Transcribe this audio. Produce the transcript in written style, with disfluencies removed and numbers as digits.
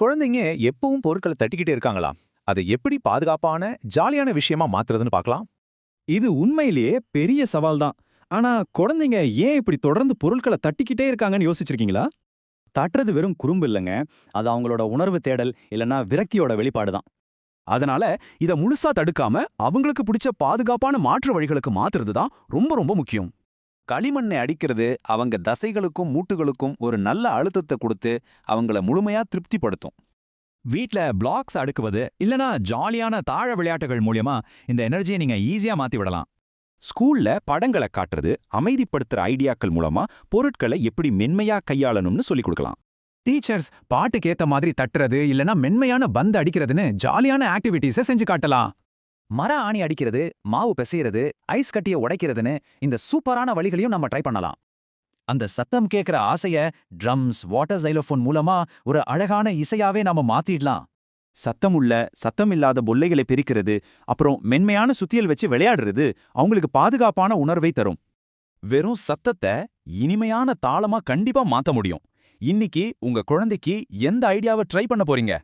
குழந்தைங்க எப்பவும் பொருட்களை தட்டிக்கிட்டே இருக்காங்களா? அதை எப்படி பாதுகாப்பான, ஜாலியான விஷயமா மாத்துறதுன்னு பார்க்கலாம். இது உண்மையிலேயே பெரிய சவால் தான். ஆனா குழந்தைங்க ஏன் இப்படி தொடர்ந்து பொருட்கள தட்டிக்கிட்டே இருக்காங்கன்னு யோசிச்சிருக்கீங்களா? தட்டுறது வெறும் குறும்பு இல்லைங்க. அது அவங்களோட உணர்வு தேடல் இல்லனா விரக்தியோட வெளிப்பாடு தான். அதனால இத முழுசா தடுக்காம அவங்களுக்கு பிடிச்ச பாதுகாப்பான மாற்று வழிகளுக்கு மாத்துறது தான் ரொம்ப ரொம்ப முக்கியம். களிமண்ணை அடிக்கிறது அவங்க தசைகளுக்கும் மூட்டுகளுக்கும் ஒரு நல்ல அழுத்தத்தை கொடுத்து அவங்கள முழுமையா திருப்திப்படுத்தும். வீட்ல பிளாக்ஸ் அடுக்குவது இல்லனா ஜாலியான தாழ விளையாட்டுகள் மூலியமா இந்த எனர்ஜியை நீங்க ஈஸியா மாத்தி விடலாம். ஸ்கூல்ல படங்களை காட்டுறது, அமைதிப்படுத்துற ஐடியாக்கள் மூலமா பொருட்களை எப்படி மென்மையா கையாளணும்னு சொல்லிக் கொடுக்கலாம். டீச்சர்ஸ் பாட்டுக்கேத்த மாதிரி தட்டுறது இல்லனா மென்மையான பந்து அடிக்கிறதுன்னு ஜாலியான ஆக்டிவிட்டீஸை செஞ்சு காட்டலாம். மர ஆணி அடிக்கிறது, மாவு பிசைறது, ஐஸ் கட்டிய உடைக்கிறதுன்னு இந்த சூப்பரான வழிகளையும் நம்ம ட்ரை பண்ணலாம். அந்த சத்தம் கேட்கிற ஆசைய ட்ரம்ஸ், வாட்டர் ஜைலோஃபோன் மூலமா ஒரு அழகான இசையாவே நாம மாத்திடலாம். சத்தமுள்ள சத்தமில்லாத பொல்லைகளை பிரிக்கிறது, அப்புறம் மென்மையான சுத்தியல் வச்சு விளையாடுறது அவங்களுக்கு பாதுகாப்பான உணர்வை தரும். வெறும் சத்தத்தை இனிமையான தாளமா கண்டிப்பா மாத்த முடியும். இன்னைக்கு உங்க குழந்தைக்கு எந்த ஐடியாவை ட்ரை பண்ண போறீங்க?